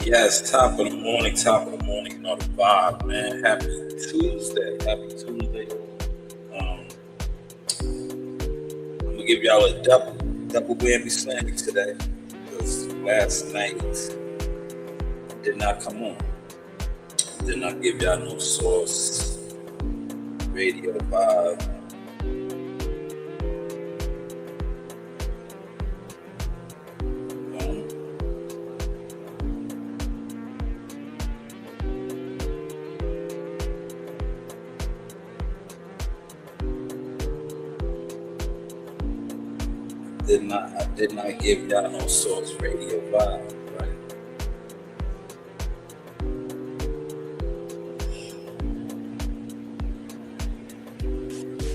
Yes, top of the morning, you know the vibe, man. Happy Tuesday, happy Tuesday. Um, I'm gonna give y'all a double whammy slammy today because last night did not come on. Did not give y'all no source radio vibe. Um, I did not give y'all no source radio vibe, right?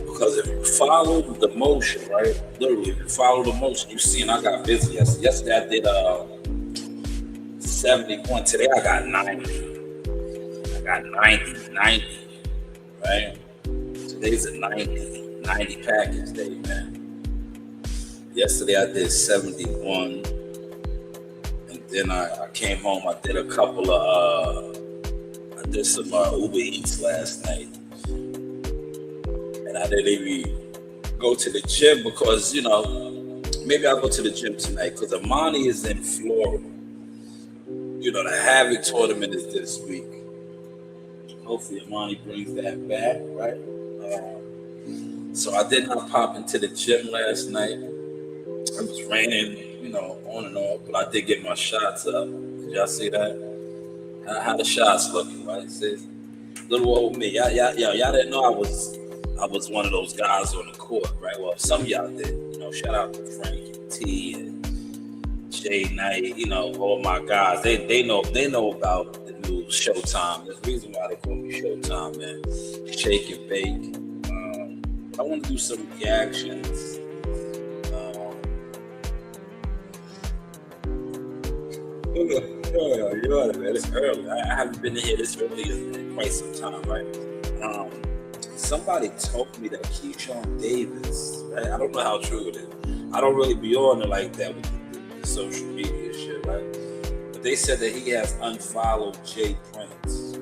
Because if you follow the motion, right? Literally, if you follow the motion, you see, and I got busy yesterday. Yesterday I did 71. Today I got 90. I got 90, right? Today's a 90 package day, man. Yesterday I did 71, and then I came home. I did I did some Uber Eats last night, and I didn't even go to the gym because maybe I'll go to the gym tonight because Amani is in Florida. The Havoc tournament is this week. Hopefully Amani brings that back, right? So I did not pop into the gym last night. It was raining, on and off, but I did get my shots up. Did y'all see that? How the shots looking, right? See, little old me. Y'all didn't know I was one of those guys on the court, right? Well, some of y'all did. Shout out to Frankie T and Jay Knight. All my guys. They know about the new Showtime. There's a reason why they call me Showtime, man. Shake and bake. I want to do some reactions. Man, it's early. I haven't been in here this early in quite some time, right? Somebody told me that Keyshawn Davis, right? I don't know how true it is. I don't really be on it like that with the social media shit, right? But they said that he has unfollowed Jay Prince.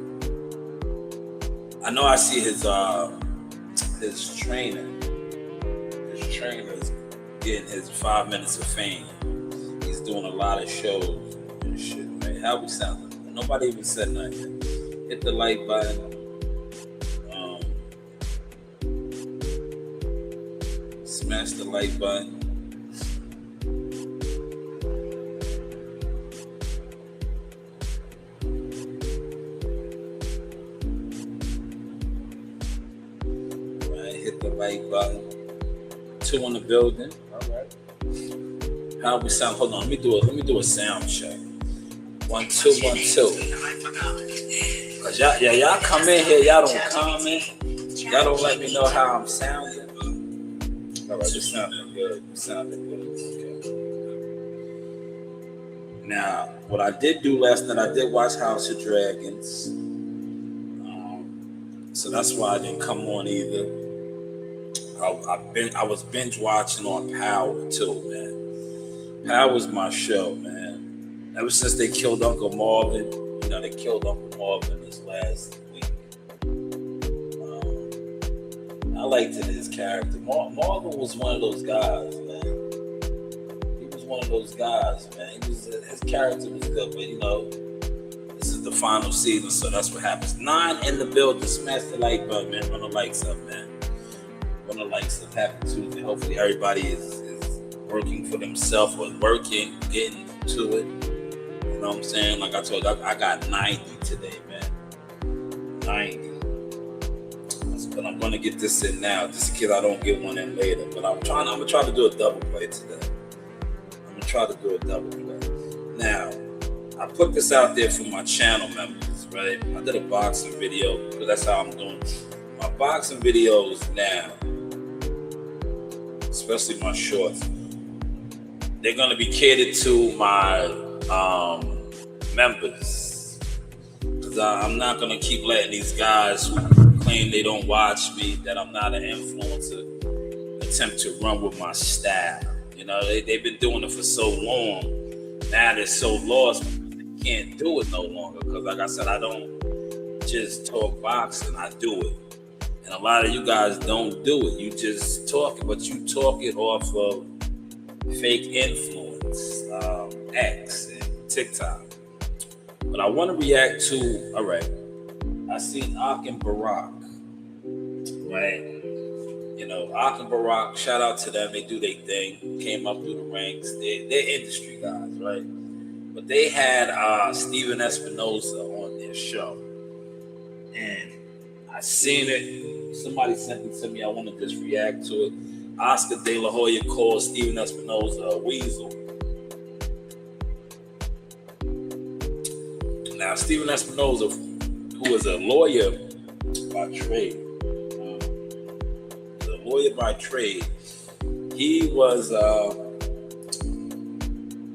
I know I see his trainer. His trainer's getting his 5 minutes of fame. He's doing a lot of shows and shit, right? How we sound? Nobody even said nothing. Hit the like button. Smash the like button. Right, hit the like button. 2 in the building. All right. How we sound? Hold on. Let me do a sound check. 1 2 1 2. Cause y'all come in here. Y'all don't comment. Y'all don't let me know how I'm sounding. All right, this sounding good. Okay. Now, what I did do last night, I did watch House of Dragons. So that's why I didn't come on either. I was binge watching on Power too, man. Power's my show, man. Ever since they killed Uncle Marvin, they killed Uncle Marvin this last week. I liked his character. Marvin was one of those guys, man. He was one of those guys, man. His character was good, but this is the final season, so that's what happens. 9 in the building. Smash the like button, man. Run the likes up, man. Run the likes up. Happy Tuesday. Hopefully everybody is working for themselves or getting to it. You know what I'm saying? Like I told you, I got 90 today, man. 90. But I'm gonna get this in now, just in case I don't get one in later. But I'm gonna try to do a double play today. Now, I put this out there for my channel members, right? I did a boxing video because that's how I'm doing my boxing videos now, especially my shorts. They're gonna be catered to my members, because I'm not gonna keep letting these guys who claim they don't watch me, that I'm not an influencer, attempt to run with my style. They've been doing it for so long. Now they're so lost. can't do it no longer because, like I said, I don't just talk boxing. I do it. And a lot of you guys don't do it. You just talk it, but you talk it off of fake influence, X and TikTok. But I want to react to, all right, I seen Ak and Barack, right? You know, Ak and Barack, shout out to them. They do their thing, came up through the ranks. They're industry guys, right? But they had Steven Espinoza on their show. And I seen it. Somebody sent it to me. I want to just react to it. Oscar De La Hoya called Steven Espinoza a weasel. Now, Steven Espinoza, who is a lawyer by trade, he was,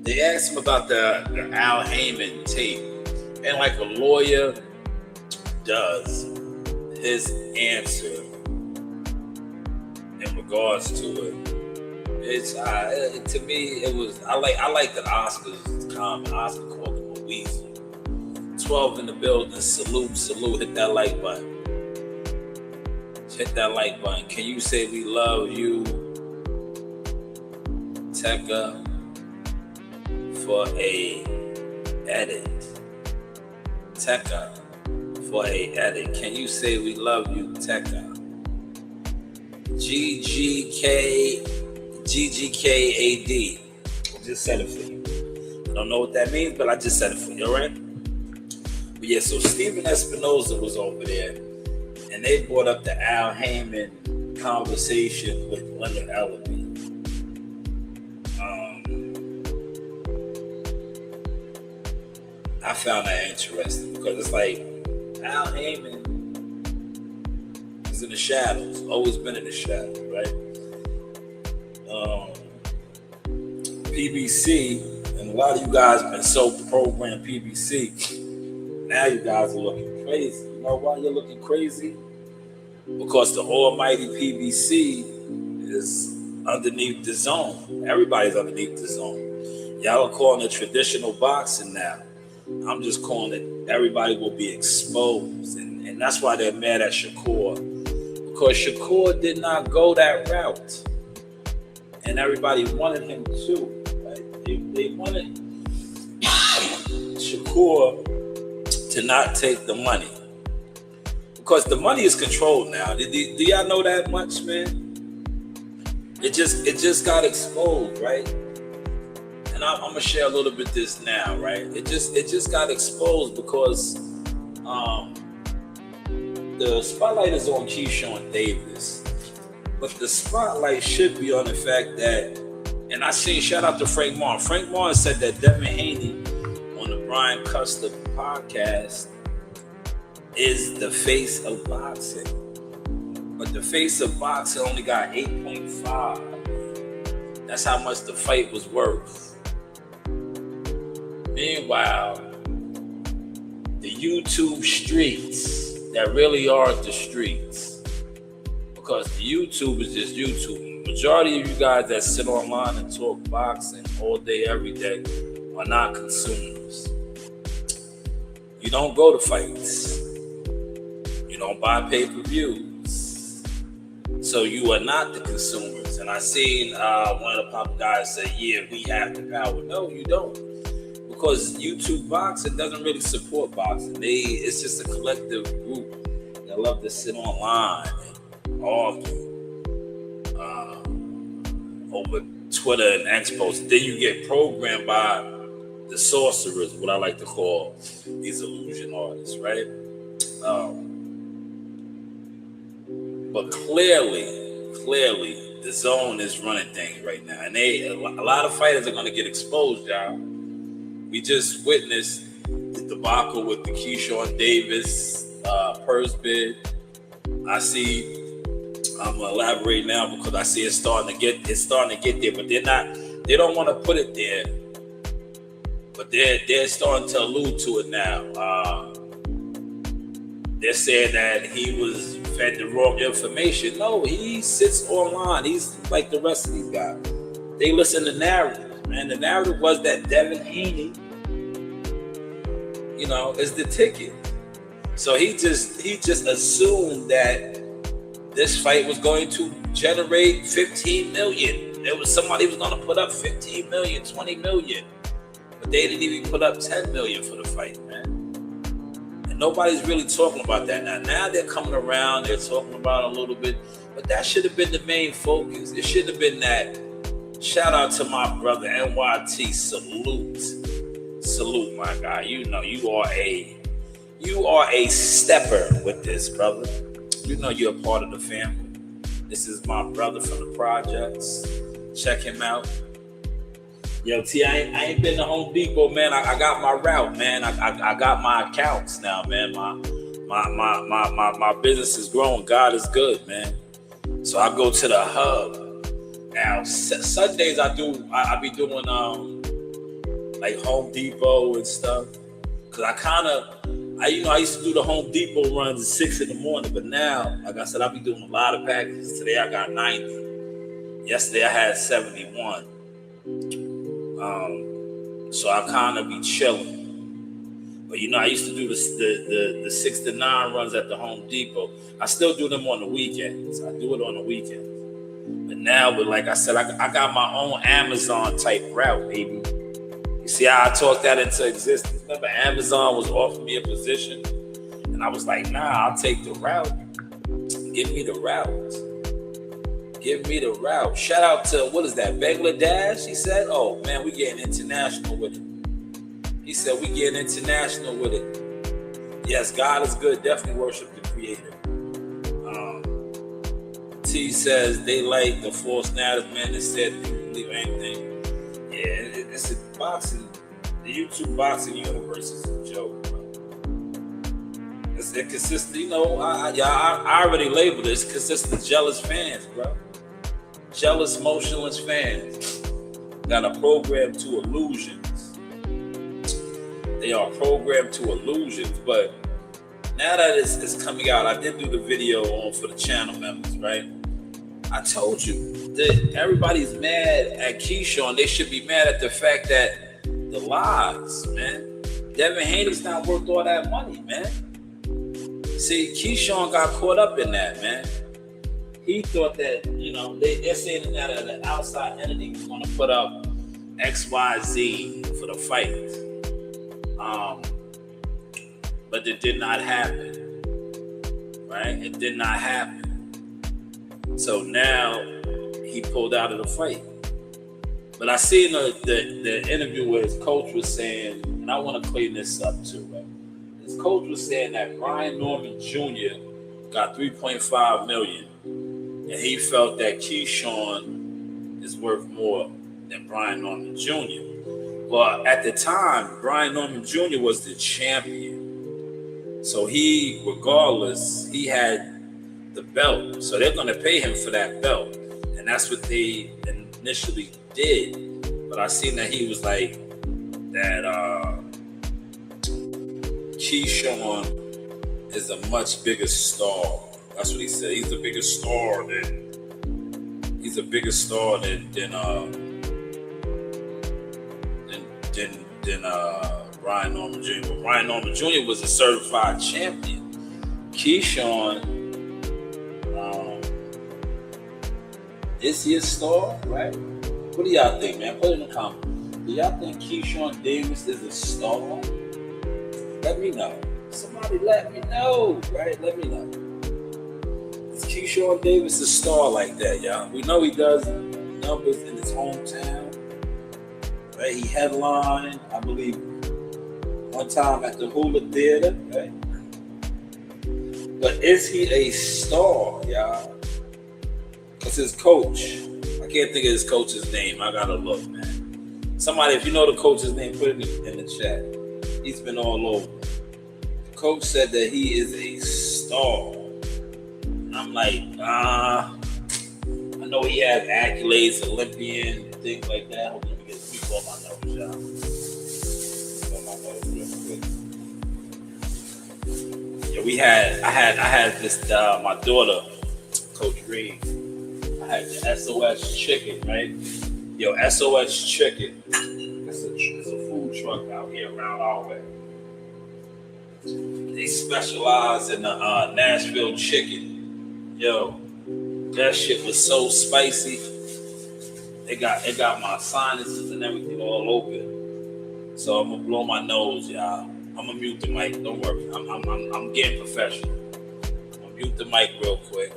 they asked him about the Al Heyman tape. And like a lawyer does, his answer in regards to it, it's to me it was I like that Oscar's comment. Oscar called him a weasel. 12 in the building, salute, hit that like button. Hit that like button. Can you say we love you, Tekka, for a edit? Tekka for a edit. Can you say we love you, Tekka? GGKAD. I just said it for you. I don't know what that means, but I just said it for you, all right? But yeah, so Steven Espinoza was over there, and they brought up the Al Heyman conversation with Leonard Ellerby. I found that interesting because it's like Al Heyman is in the shadows, always been in the shadows, right? PBC, and a lot of you guys have been so programmed PBC. Now you guys are looking crazy. You know why you're looking crazy? Because the almighty PBC is underneath the zone. Everybody's underneath the zone. Y'all are calling it traditional boxing now. I'm just calling it everybody will be exposed. And that's why they're mad at Shakur. Because Shakur did not go that route. And everybody wanted him to. Right? They wanted Shakur to not take the money. Because the money is controlled now. Do y'all know that much, man? It just got exposed, right? And I'm gonna share a little bit this now, right? It just got exposed because the spotlight is on Keyshawn Davis, but the spotlight should be on the fact that, and I seen shout out to Frank Martin. Frank Martin said that Devin Haney on the Brian Custer podcast is the face of boxing, but the face of boxing only got 8.5. That's how much the fight was worth. Meanwhile, the YouTube streets that really are the streets, because the YouTube is just YouTube. Majority of you guys that sit online and talk boxing all day, every day, are not consumers. You don't go to fights. You don't buy pay-per-views. So you are not the consumers. And I seen one of the pop guys say, yeah, we have the power. No, you don't. Because YouTube boxing doesn't really support boxing. It's just a collective group that love to sit online and argue over Twitter and X posts. Then you get programmed by the sorcerers, what I like to call these illusion artists, right? But clearly, the zone is running things right now. And a lot of fighters are going to get exposed, y'all. We just witnessed the debacle with the Keyshawn Davis purse bid. I'm gonna elaborate now because I see it's starting to get there, but they don't want to put it there. But they're starting to allude to it now. They're saying that he was fed the wrong information. No, he sits online. He's like the rest of these guys. They listen to narratives, man. The narrative was that Devin Haney is the ticket. So he just assumed that this fight was going to generate 15 million. There was somebody was going to put up 15 million, 20 million, but they didn't even put up 10 million for the fight, man. And nobody's really talking about that now. Now they're coming around, they're talking about it a little bit, but that should have been the main focus. It should have been that. Shout out to my brother NYT. Salute, my guy. You are a stepper with this, brother. You're a part of the family. This is my brother from the projects. Check him out. Yo, T, I ain't been to Home Depot, man. I got my route, man. I got my accounts now, man. My business is growing. God is good, man. So I go to the hub. Now Sundays I be doing like Home Depot and stuff. Cause I used to do the Home Depot runs at 6 a.m, but now, like I said, I be doing a lot of packages. Today I got 90. Yesterday I had 71. So I kind of be chilling. But I used to do the 6 to 9 runs at the Home Depot. I still do them on the weekends. I do it on the weekends. But now, like I said, I got my own Amazon type route, baby. You see how I talked that into existence? Remember, Amazon was offering me a position, and I was like, nah, I'll take the route. Give me the route. Shout out to, what is that, Bangladesh? He said, oh, man, we getting international with it. He said, we getting international with it. Yes, God is good. Definitely worship the Creator. T says they like the false narrative, man, that said people believe anything. Yeah, it's a boxing. The YouTube boxing universe is a joke, bro. It's consistent. I already labeled it. It's consistent jealous fans, bro. Jealous, motionless fans. Got a program to illusions. They are programmed to illusions, but now that it's coming out, I did do the video for the channel members, right? I told you that everybody's mad at Keyshawn. They should be mad at the fact that the lies, man. Devin Haney's not worth all that money, man. See, Keyshawn got caught up in that, man. He thought that, they're saying that an outside entity was going to put up XYZ for the fight. But it did not happen, right? It did not happen. So now he pulled out of the fight. But I seen the interview where his coach was saying, and I want to clean this up too, right? His coach was saying that Brian Norman Jr. got $3.5 million, and he felt that Keyshawn is worth more than Brian Norman Jr. But at the time, Brian Norman Jr. was the champion. So regardless, he had the belt. So they're going to pay him for that belt. And that's what they initially did. But I seen that he was like, that Keyshawn is a much bigger star. That's what he said. He's a bigger star than Brian Norman Jr. But Brian Norman Jr. was a certified champion. Keyshawn, is he a star, right? What do y'all think, man? Put it in the comments. Do y'all think Keyshawn Davis is a star? Let me know. Somebody let me know, right? Let me know. Is Keyshawn Davis a star like that, y'all? We know he does numbers in his hometown. Right? He headlined, I believe, one time at the Hula Theater, right? But is he a star, y'all? Because his coach, I can't think of his coach's name. I gotta look, man. Somebody, if you know the coach's name, put it in the chat. He's been all over. The coach said that he is a star. And I'm like, I know he has accolades, Olympian, things like that. Hold on, let me pull my notes, y'all. Pull my notes real quick. Yeah, I had this, my daughter, Coach Reed. I had the SOS Chicken, right? Yo, SOS Chicken. It's a food truck out here around our way. They specialize in the Nashville chicken. Yo, that shit was so spicy. It got my sinuses and everything all open. So I'm gonna blow my nose, y'all. I'm gonna mute the mic. Don't worry. I'm getting professional. I'm gonna mute the mic real quick.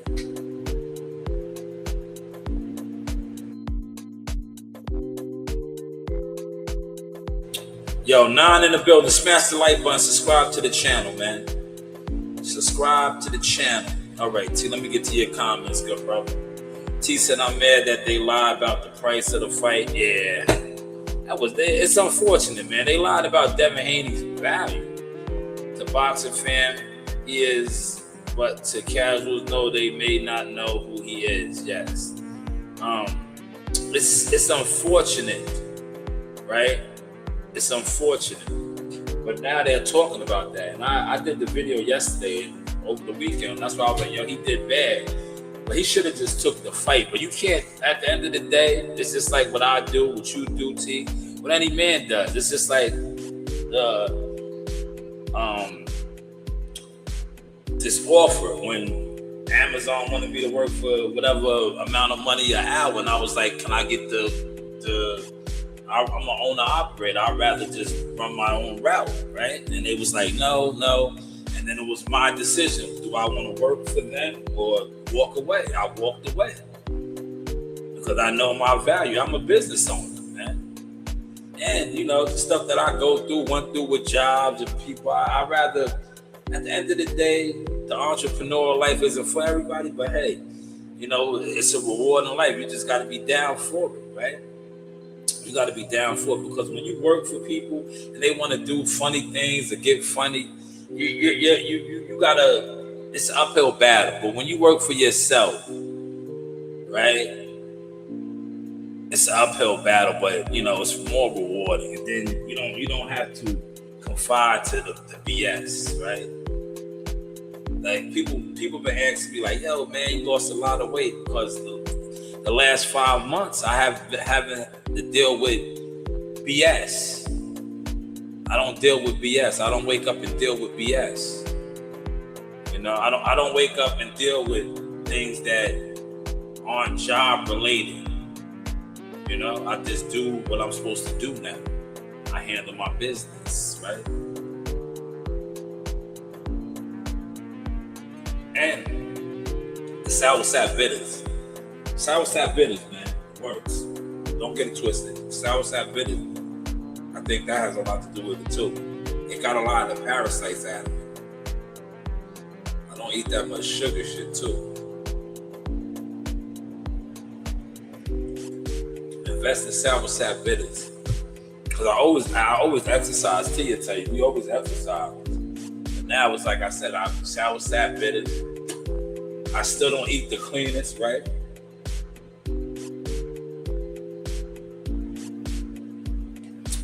Yo, 9 in the building. Smash the like button. Subscribe to the channel, man. Subscribe to the channel. All right, T, let me get to your comments, good brother. T said, I'm mad that they lied about the price of the fight. Yeah, it's unfortunate, man. They lied about Devin Haney's value. To boxing fan, he is, but to casuals, no, they may not know who he is. Yes. It's unfortunate, right? It's unfortunate. But now they're talking about that. And I did the video yesterday, over the weekend. That's why I was like, yo, he did bad. But he should have just took the fight. But you can't, at the end of the day, it's just like what I do, what you do, T, what any man does. It's just like this offer when Amazon wanted me to work for whatever amount of money an hour. And I was like, can I get I'm an owner operator. I'd rather just run my own route, right? And it was like, no. And then it was my decision. Do I want to work for them or walk away? I walked away because I know my value. I'm a business owner, man. And, the stuff that I went through with jobs and people, I'd rather, at the end of the day, the entrepreneurial life isn't for everybody, but hey, it's a reward in life. You just got to be down for it, right? You got to be down for it because when you work for people and they want to do funny things or get funny, you gotta. It's an uphill battle. But when you work for yourself, right? It's an uphill battle, but it's more rewarding. And then you don't have to confide to the BS, right? Like people been asking me like, yo, man, you lost a lot of weight because the last 5 months I have been having to deal with BS. I don't deal with BS. I don't wake up and deal with BS. I don't wake up and deal with things that aren't job related. I just do what I'm supposed to do now. I handle my business, right? And the sour sap bitters. Sour sap bitters, man, works. Don't get it twisted. Sour sap bitters, I think that has a lot to do with it too. It got a lot of the parasites out of it. I don't eat that much sugar shit too. Invest in sour sap bitters. Because I always exercise. Tia tell you, we always exercise. But now it's like I said, I'm sour sap bitters. I still don't eat the cleanest, right?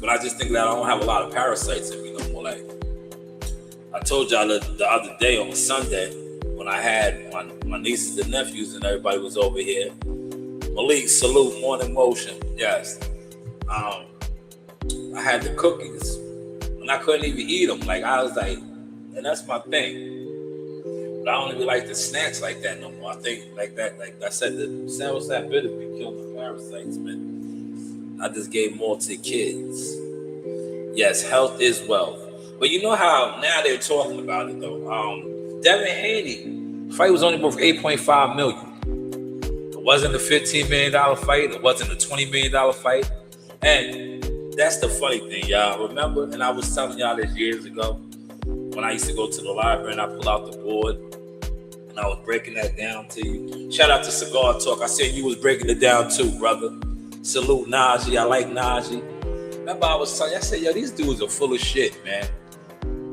But I just think that I don't have a lot of parasites in me no more. Like I told y'all the other day on Sunday when I had my nieces and nephews and everybody was over here. Malik, salute, morning motion. Yes. I had the cookies and I couldn't even eat them. Like I was like, and that's my thing. But I don't even like the snacks like that no more. I think like I said, the sour sap bitters be killing the parasites, man. I just gave more to the kids. Yes, health is wealth. But you know how now they're talking about it though. Devin Haney fight was only worth $8.5 million. It wasn't a $15 million fight. It wasn't a $20 million fight. And that's the funny thing, y'all. Remember, and I was telling y'all this years ago when I used to go to the library and I pull out the board and I was breaking that down to you. Shout out to Cigar Talk. I said you was breaking it down too, brother. Salute Najee. I like Najee. Remember I was telling you, I said, yo, these dudes are full of shit, man.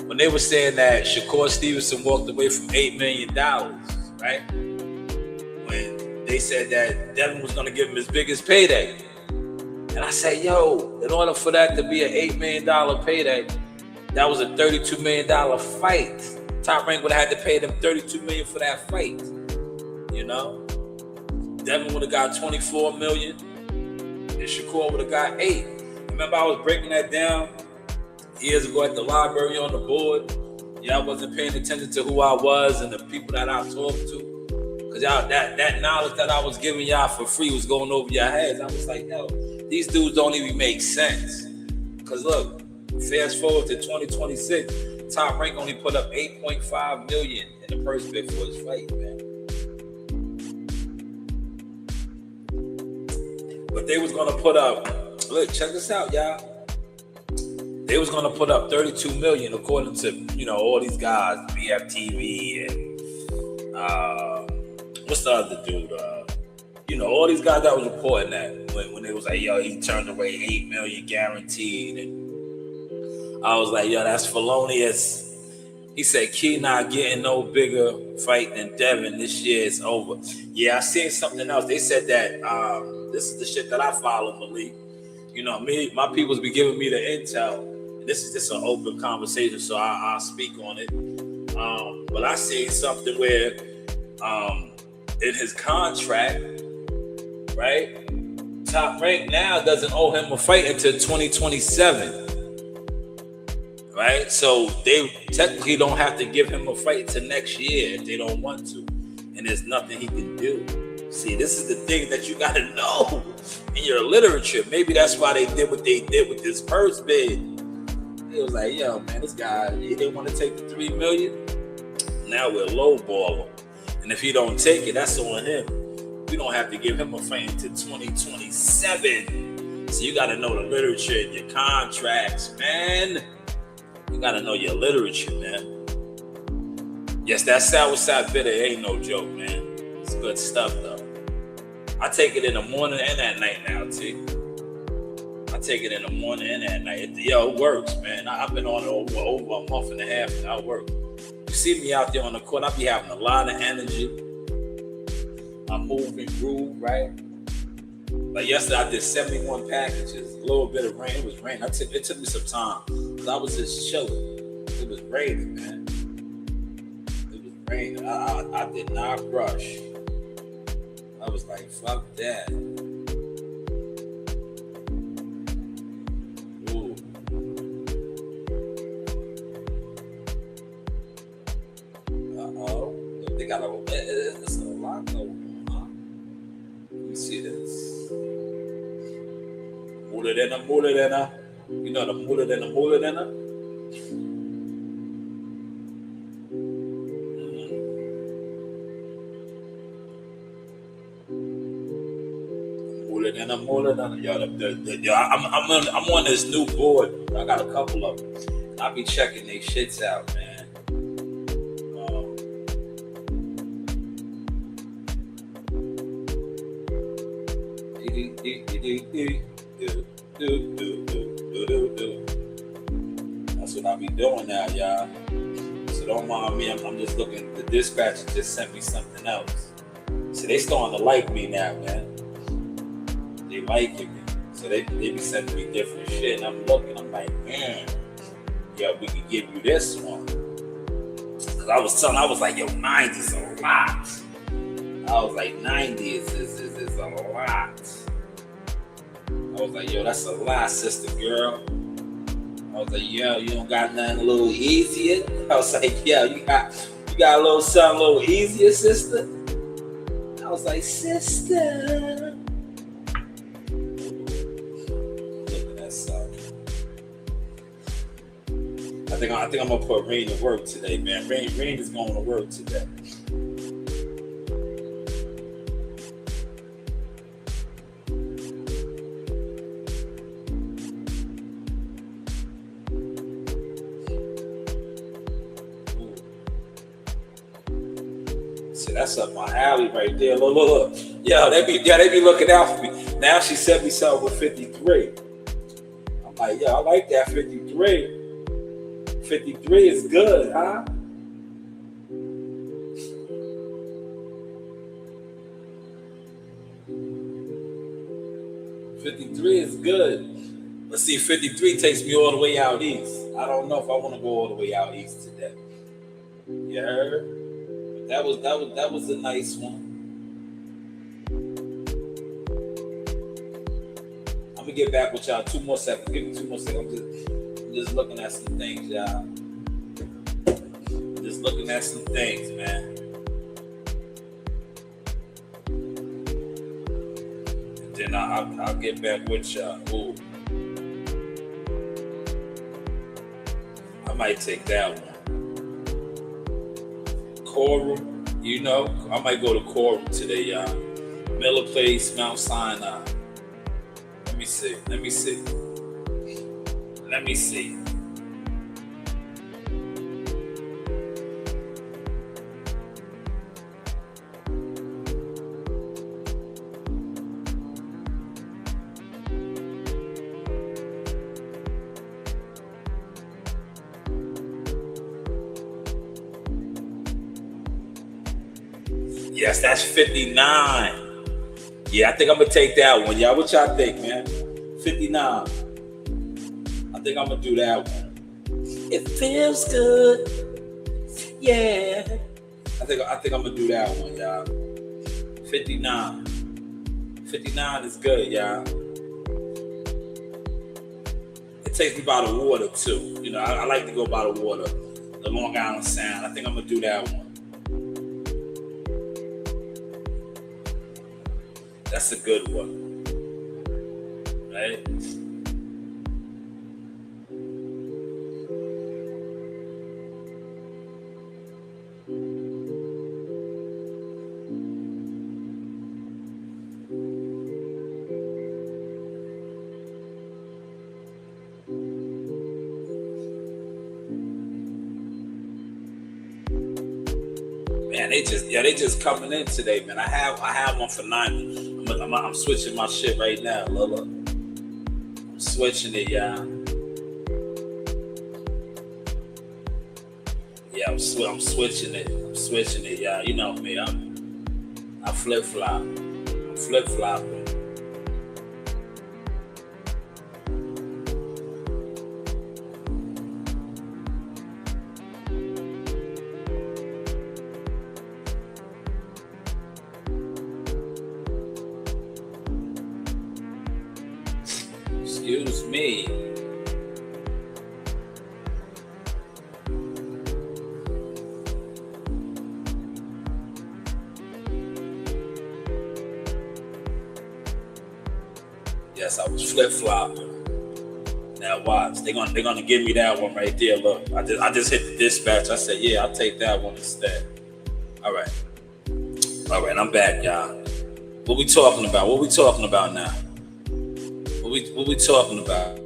When they were saying that Shakur Stevenson walked away from $8 million, right? When they said that Devin was going to give him his biggest payday. And I said, yo, in order for that to be an $8 million payday, that was a $32 million fight. Top Rank would have had to pay them $32 million for that fight. You know? Devin would have got $24 million. And Shakur would have got $8 million. Remember I was breaking that down years ago at the library on the board. Y'all wasn't paying attention to who I was and the people that I talked to. Because y'all, that knowledge that I was giving y'all for free was going over your heads. I was like, yo, these dudes don't even make sense. Because look, fast forward to 2026, Top Rank only put up $8.5 million in the purse bid for his fight, man. But they was gonna put up, look, check this out, y'all. They was gonna put up $32 million according to, all these guys, BFTV and what's the other dude? All these guys that was reporting that when they was like, yo, he turned away $8 million guaranteed, and I was like, yo, that's felonious. He said, Key not getting no bigger fight than Devin. This year is over. Yeah, I seen something else. They said that this is the shit that I follow, Malik. My people's be giving me the intel. This is just an open conversation, so I'll speak on it. But I seen something where in his contract, right, Top Rank now doesn't owe him a fight until 2027. Right? So they technically don't have to give him a fight till next year if they don't want to. And there's nothing he can do. See, this is the thing that you got to know in your literature. Maybe that's why they did what they did with this purse bid. It was like, yo, man, this guy, he didn't want to take the $3 million. Now we're lowball him. And if he don't take it, that's on him. We don't have to give him a fight until 2027. So you got to know the literature and your contracts, man. You got to know your literature, man. Yes, that sourside bitter ain't no joke, man. It's good stuff, though. I take it in the morning and at night now, T. I take it in the morning and at night. It works, man. I've been on it over a month and a half, and I work. You see me out there on the court, I be having a lot of energy. I'm moving groove, right? Like yesterday, I did 71 packages. A little bit of rain. It was raining. It took me some time because I was just chilling. It was raining, man. It was raining. I did not rush. I was like, fuck that. Ooh. Uh-oh. They got it's a lot going on, huh? Let me see this. Mullerena. You know the mullerena? Mullerena. Yo, I'm on this new board. I got a couple of them. I'll be checking these shits out, man. That's what I be doing now, y'all. So don't mind me. I'm just looking. The dispatcher just sent me something else. So they starting to like me now, man. They liking me. So they be sending me different shit. And I'm looking. I'm like, man, yeah, we can give you this one. Cause I was like, yo, 90 is a lot. I was like, 90 is a lot. I was like, yo, that's a lot, sister girl. I was like, yo, you don't got nothing a little easier? I was like, yo, you got a little something a little easier, sister? I was like, sister. Look at that son. I think I'm gonna put Rain to work today, man. Rain is going to work today. That's up my alley right there. Look. Yo, they be looking out for me. Now she set me something with 53. I'm like, yo, I like that 53. 53 is good, huh? $53 is good. But see, 53 takes me all the way out east. I don't know if I want to go all the way out east today. You heard? That was a nice one. I'm gonna get back with y'all 2 more seconds. Give me 2 more seconds. I'm just looking at some things, y'all. looking at some things, man. And then I'll get back with y'all. Ooh. I might take that one. Quorum, I might go to Quorum today, y'all. Miller Place, Mount Sinai. Let me see. Yes, that's 59. Yeah, I think I'm going to take that one. Y'all, what y'all think, man? 59. I think I'm going to do that one. It feels good. Yeah. I think I'm going to do that one, y'all. 59. 59 is good, y'all. It takes me by the water, too. I like to go by the water. The Long Island Sound. I think I'm going to do that one. That's a good one, right? Man, they just coming in today, man. I have one for 90. I'm switching my shit right now, Lola. I'm switching it, y'all. Yeah, I'm switching it. Y'all. You know me. I flip flop. I'm flip flopping. Excuse me. Yes, I was flip-flopping. Now watch, they're gonna give me that one right there. Look, I just hit the dispatch. I said, yeah, I'll take that one instead. All right, I'm back, y'all. What we talking about now? What we talking about?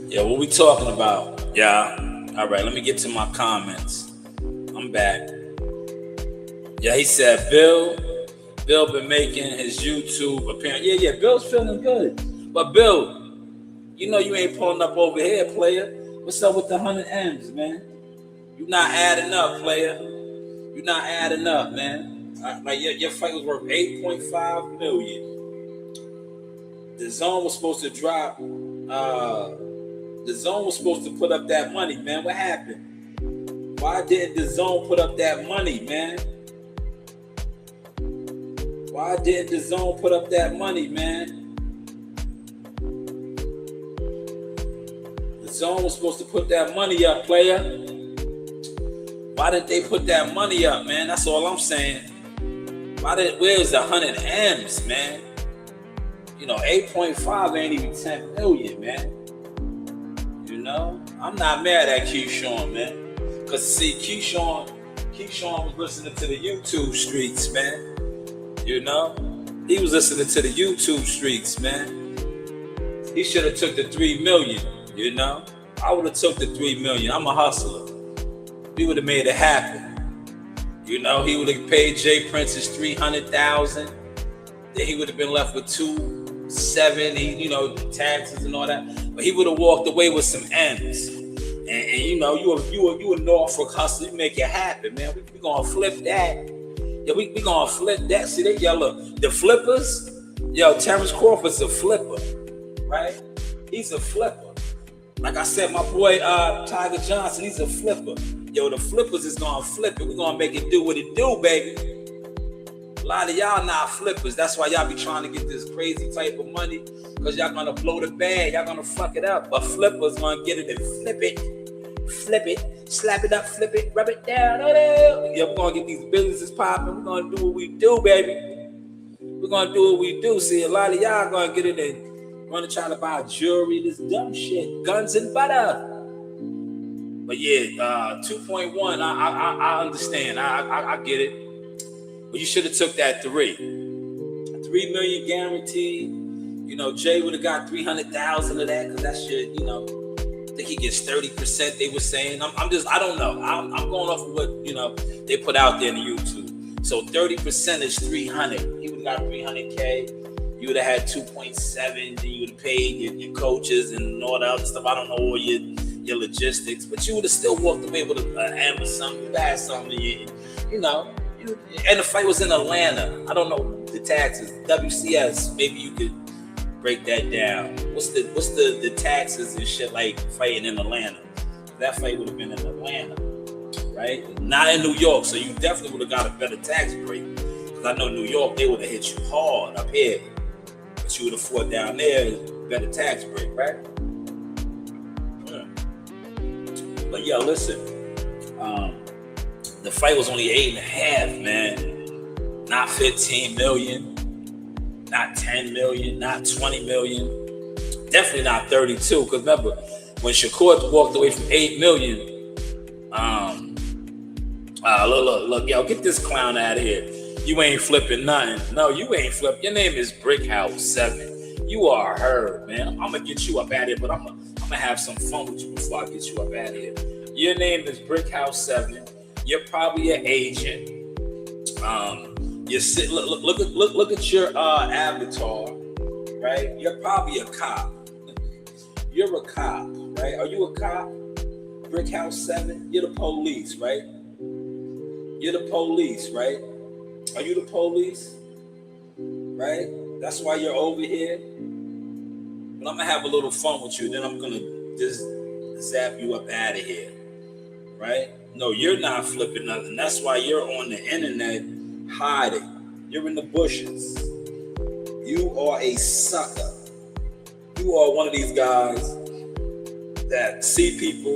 Yeah, what we talking about? Yeah. All right, let me get to my comments. I'm back. Yeah, he said Bill been making his YouTube appearance. Yeah, Bill's feeling good. But Bill, you ain't pulling up over here, player. What's up with the 100 M's, man? You not adding up, player. You not adding up, man. Like your fight was worth $8.5 million. The Zone was supposed to drop. The Zone was supposed to put up that money, man. What happened? Why didn't the Zone put up that money, man? Why didn't the Zone put up that money, man? The Zone was supposed to put that money up, player. Why didn't they put that money up, man? That's all I'm saying. Where's the 100 M's, man? 8.5 ain't even 10 million, man. I'm not mad at Keyshawn, man. Cause see, Keyshawn was listening to the YouTube streets, man. He was listening to the YouTube streets, man. He should have took the 3 million, I would have took the 3 million. I'm a hustler. We would have made it happen. He would have paid Jay Prince's $300,000. Then he would have been left with $270, taxes and all that. But he would have walked away with some M's. And you a Norfolk hustler. You make it happen, man. We gonna flip that. Yeah, we gonna flip that. See, look, the flippers. Terrence Crawford's a flipper, right? He's a flipper. Like I said, my boy Tiger Johnson, he's a flipper. The flippers is gonna flip it. We gonna make it do what it do, baby. A lot of y'all not flippers. That's why y'all be trying to get this crazy type of money, because y'all gonna blow the bag. Y'all gonna fuck it up. But flippers gonna get it and flip it, slap it up, flip it, rub it down. Yeah, we're gonna get these businesses popping. We're gonna do what we do, baby. We're gonna do what we do. See, a lot of y'all gonna get it and gonna try to buy jewelry, this dumb shit, guns and butter. But yeah, 2.1, I understand. I get it. But you should have took that 3 million guaranteed. You know, Jay would have got 300,000 of that, because that shit, you know, I think he gets 30%. They were saying. I don't know. I'm going off of what, you know, they put out there in the YouTube. So 30% is 300. He would have got 300K. You would have had 2.7. Then you would have paid your coaches and all that other stuff. I don't know all your logistics, but you would have still walked away with a hammer something. You had something, you know. And the fight was in Atlanta. I don't know the taxes. WCS, maybe you could break that down. What's the taxes and shit like fighting in Atlanta? That fight would have been in Atlanta, right? Not in New York. So you definitely would have got a better tax break. Because I know New York, they would have hit you hard up here. But you would have fought down there, better tax break, right? But yo, listen, the fight was only 8.5, man. Not 15 million, not 10 million, not 20 million, definitely not 32. Because remember, when Shakur walked away from 8 million, look, yo, get this clown out of here. You ain't flipping nothing. No, you ain't flipping. Your name is Brickhouse 7. You are her, man. I'm gonna get you up out of here, but I'm gonna have some fun with you before I get you up out of here. Your name is Brickhouse 7. You're probably an agent. You sit. Look at your avatar, right? You're probably a cop. You're a cop, right? Are you a cop? Brickhouse 7. You're the police, right? You're the police, right? Are you the police? Right? That's why you're over here. But I'm gonna have a little fun with you. Then I'm gonna just zap you up out of here. Right? No, you're not flipping nothing. That's why you're on the internet hiding. You're in the bushes. You are a sucker. You are one of these guys that see people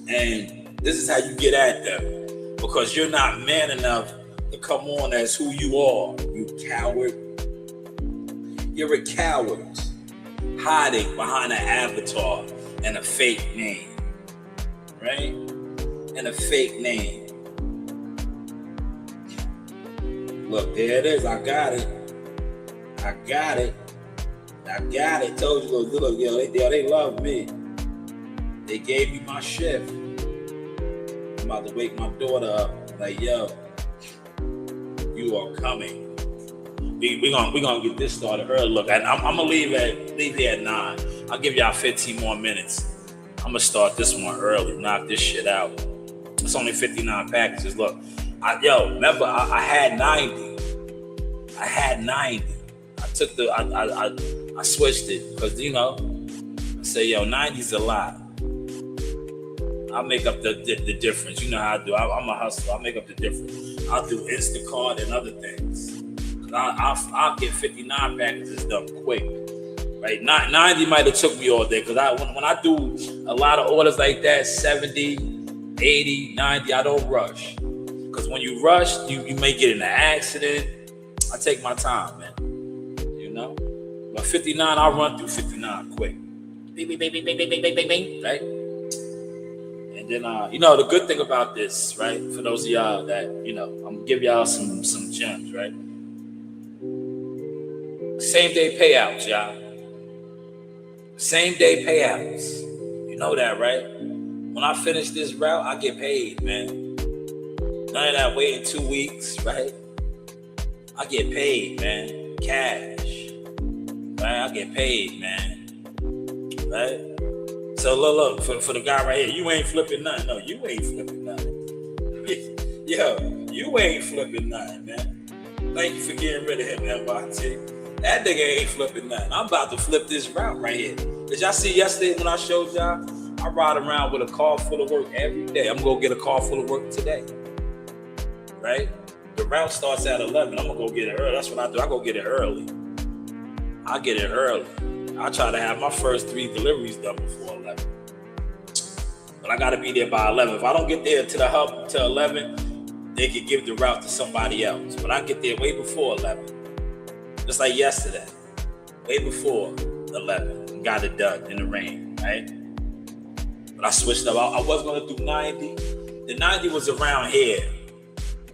and this is how you get at them, because you're not man enough to come on as who you are, you coward. You're a coward, hiding behind an avatar and a fake name, right? And a fake name. Look, there it is. I got it. Told you, look, yo, they love me. They gave me my shift. I'm about to wake my daughter up. Like, yo, you are coming. We gonna get this started early. Look, I'm gonna leave here at 9. I'll give y'all 15 more minutes. I'm gonna start this one early. Knock this shit out. It's only 59 packages. Look, remember I had 90. I switched it because, you know, I say, 90's a lot. I'll make up the difference. You know how I do. I'm a hustler. I'll make up the difference. I'll do Instacart and other things. I'll get 59 packages done quick. Right? 90 might have took me all day, because when I do a lot of orders like that, 70, 80, 90, I don't rush. Because when you rush, you may get in an accident. I take my time, man. You know? But 59, I'll run through 59 quick. Bing, bing, bing, bing, bing, bing, bing, bing, bing, right? And then, the good thing about this, right? For those of y'all that, I'm going to give y'all some gems, right? Same day payouts, y'all. Same day payouts. You know that, right? When I finish this route, I get paid, man. None of that waiting 2 weeks, right? I get paid, man. Cash. Right? I get paid, man. Right? So look, for the guy right here, you ain't flipping nothing. No, you ain't flipping nothing. Yo, you ain't flipping nothing, man. Thank you for getting rid of him, MYT. That nigga ain't flipping nothing. I'm about to flip this route right here. Did y'all see yesterday when I showed y'all? I ride around with a car full of work every day. I'm going to get a car full of work today. Right? The route starts at 11. I'm gonna go get it early. That's what I do. I go get it early. I get it early. I try to have my first 3 deliveries done before 11. But I gotta be there by 11. If I don't get there to the hub till 11, they can give the route to somebody else. But I get there way before 11. Just like yesterday. Way before 11. And got it done in the rain, right? But I switched up. I was gonna do 90. The 90 was around here.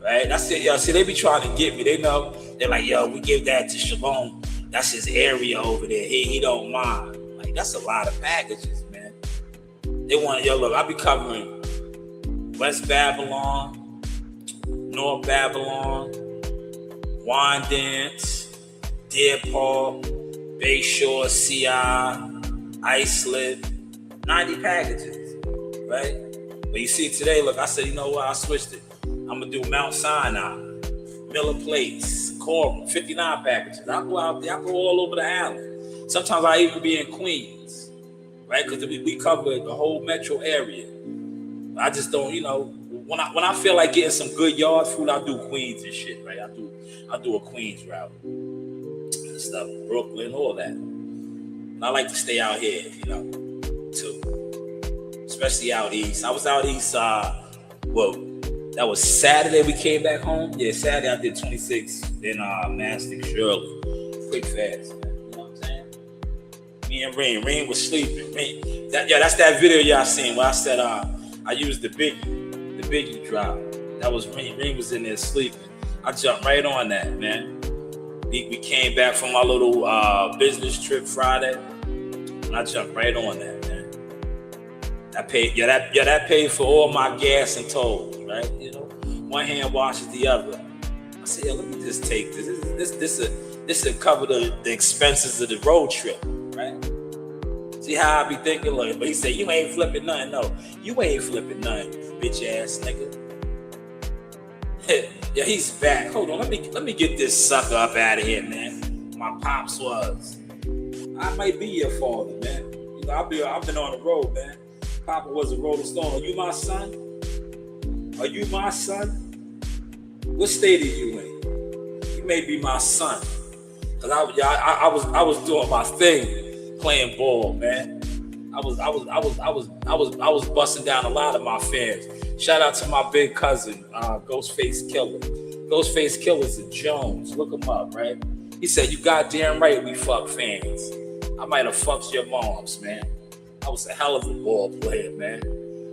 Right? That's it, yo. See, they be trying to get me. They know. They're like, yo, we give that to Shalom. That's his area over there. He don't mind. Like, that's a lot of packages, man. They want, yo, look, I be covering West Babylon, North Babylon, Wine Dance, Deer Park, Bayshore, CI, Islip, 90 packages, right? But you see today, look, I said, you know what? I switched it. I'm going to do Mount Sinai, Miller Place, Coral, 59 packages. I go out there. I go all over the island. Sometimes I even be in Queens, right? Because we cover the whole metro area. I just don't, you know, when I feel like getting some good yard food, I do Queens and shit, right? I do a Queens route and stuff, Brooklyn, all that. And I like to stay out here, you know, too. Especially out east. I was out east, that was Saturday we came back home. Yeah, Saturday I did 26 in Mastic, Shirley. Quick fast, man. You know what I'm saying? Me and Reem was sleeping. That's that video y'all seen where I said I used the Biggie drop. That was Reem. Reem was in there sleeping. I jumped right on that, man. We came back from our little business trip Friday, and I jumped right on that, man. That paid for all my gas and tolls, right? You know, one hand washes the other. I said, yeah, let me just take this. This will cover the expenses of the road trip, right? See how I be thinking, like, but he said, you ain't flipping nothing. No, you ain't flipping nothing, bitch ass nigga. Yeah, he's back. Hold on, let me get this sucker up out of here, man. My pops was. I might be your father, man. You know, I've been on the road, man. Papa was a Rolling Stone. Are you my son? Are you my son? What state are you in? You may be my son. Cause I was doing my thing, playing ball, man. I was busting down a lot of my fans. Shout out to my big cousin, Ghostface Killer. Ghostface Killer's in Jones. Look him up, right? He said, "You goddamn right, we fuck fans. I might have fucked your moms, man. I was a hell of a ball player, man.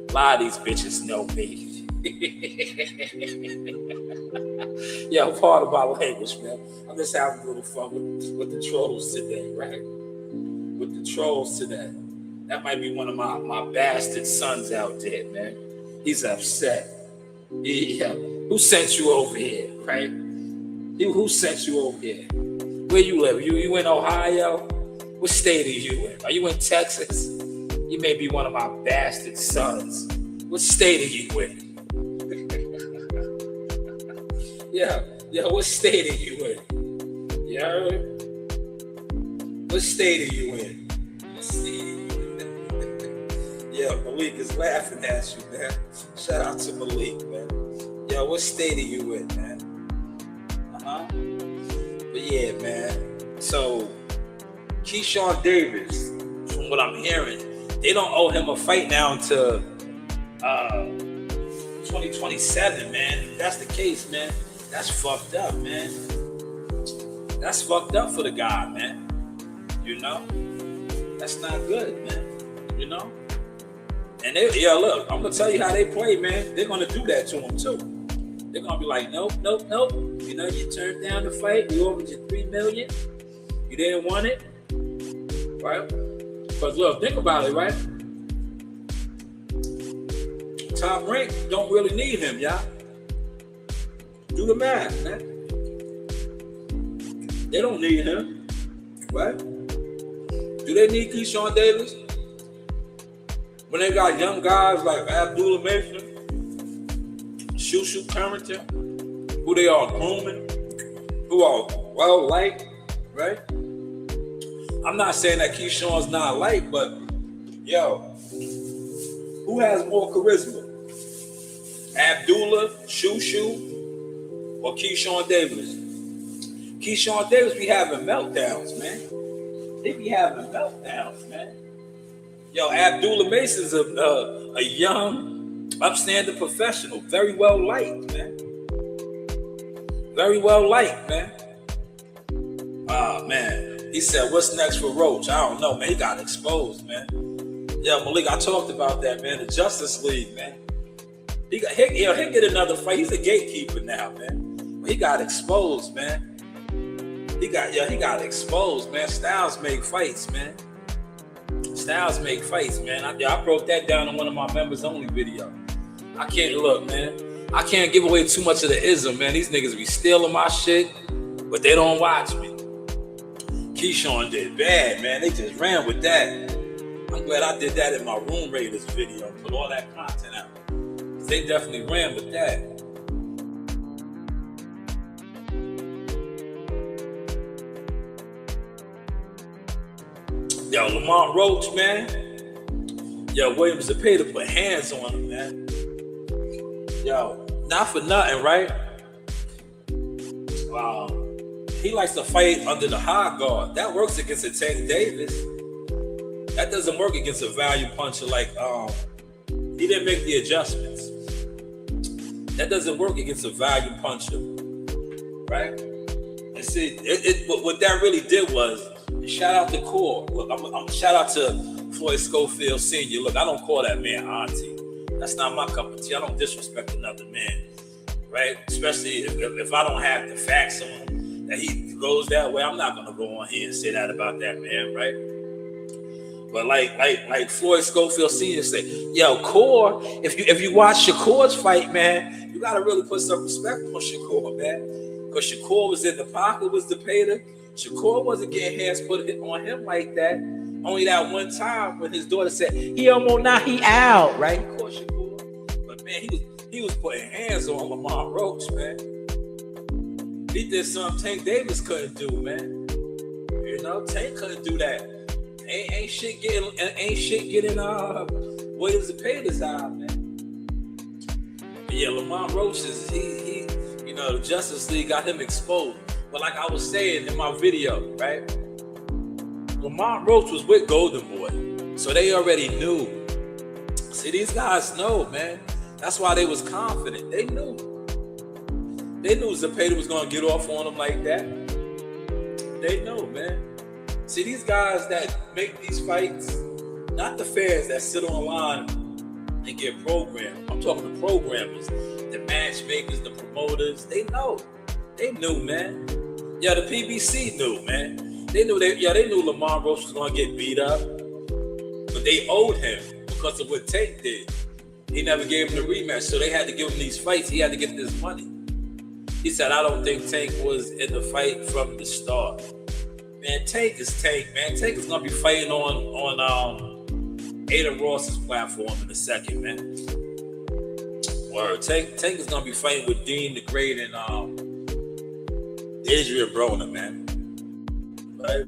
A lot of these bitches know me." Yeah, I'm part of my language, man. I'm just having a little fun with the trolls today, right? With the trolls today. That might be one of my bastard sons out there, man. He's upset. Yeah. Who sent you over here, right? Who sent you over here? Where you live? You in Ohio? What state are you in? Are you in Texas? You may be one of my bastard sons. What state are you in? Yeah, what state are you in? You heard? What state are you in? What state are you in? Yeah, Malik is laughing at you, man. Shout out to Malik, man. Yo, what state are you in, man? But yeah, man. So, Keyshawn Davis, from what I'm hearing, they don't owe him a fight now until 2027, man. If that's the case, man, that's fucked up, man. That's fucked up for the guy, man. You know? That's not good, man. You know? And look, I'm gonna tell you how they play, man. They're gonna do that to him too. They're gonna be like, nope. You know, you turned down the fight. We offered you $3 million. You didn't want it, right? But look, think about it, right? Top Rank don't really need him, y'all. Do the math, man. They don't need him, right? Do they need Keyshawn Davis? When they got young guys like Abdullah Mason, Shushu Carrington, who they are grooming, who are well liked, right? I'm not saying that Keyshawn's not liked, but yo, who has more charisma? Abdullah, Shushu, or Keyshawn Davis. Keyshawn Davis be having meltdowns, man. They be having meltdowns, man. Yo, Abdullah Mason's a young, upstanding professional, very well liked, man. Very well liked, man. Man. He said, what's next for Roach? I don't know, man. He got exposed, man. Yeah, Malik, I talked about that, man. The Justice League, man. He'll get another fight. He's a gatekeeper now, man. He got exposed, man. He got exposed, man. Styles make fights, man. Styles make fights, man. I broke that down in one of my members only videos. I can't look, man. I can't give away too much of the ism, man. These niggas be stealing my shit, but they don't watch me. Keyshawn did bad, man. They just ran with that. I'm glad I did that in my Room Raiders video. Put all that content out. They definitely ran with that. Yo, Lamont Roach, man. Yo, Williams Zepeda put hands on him, man. Yo, not for nothing, right? He likes to fight under the high guard. That works against a Tank Davis. That doesn't work against a value puncher like he didn't make the adjustments. That doesn't work against a value puncher, right? And see, what that really did was, shout out to Core. Look, I'm shout out to Floyd Schofield Sr. Look, I don't call that man auntie. That's not my cup of tea. I don't disrespect another man, right? Especially if I don't have the facts on him, that he goes that way, I'm not gonna go on here and say that about that man, right? But like Floyd Schofield Sr. said, yo, Core, if you watch Shakur's fight, man, you gotta really put some respect on Shakur, man. Because Shakur was in the pocket, was the Zepeda. Shakur wasn't getting hands put on him like that. Only that one time when his daughter said, he almost now he out, right? Of course, Shakur. But man, he was putting hands on Lamont Roach, man. He did something Tank Davis couldn't do, man. You know, Tank couldn't do that. Ain't shit getting Williams Zepeda's eye, man. But yeah, Lamont Roach is he the Justice League got him exposed. But like I was saying in my video, right? Lamont Roach was with Golden Boy, so they already knew. See, these guys know, man. That's why they was confident. They knew Zepeda was gonna get off on them like that. They know, man. See, these guys that make these fights, not the fans that sit online and get programmed. I'm talking to programmers, the matchmakers, the promoters. They know. They knew, man. Yeah, the PBC knew, man. They knew Lamont Roach was gonna get beat up, but they owed him because of what Tank did. He never gave him the rematch, so they had to give him these fights. He had to get this money. He said, I don't think Tank was in the fight from the start. Man, Tank is Tank, man. Tank is gonna be fighting on Ada Ross's platform in a second, man. Word. Tank is gonna be fighting with Dean the Great and Adrian Broner, man. Right?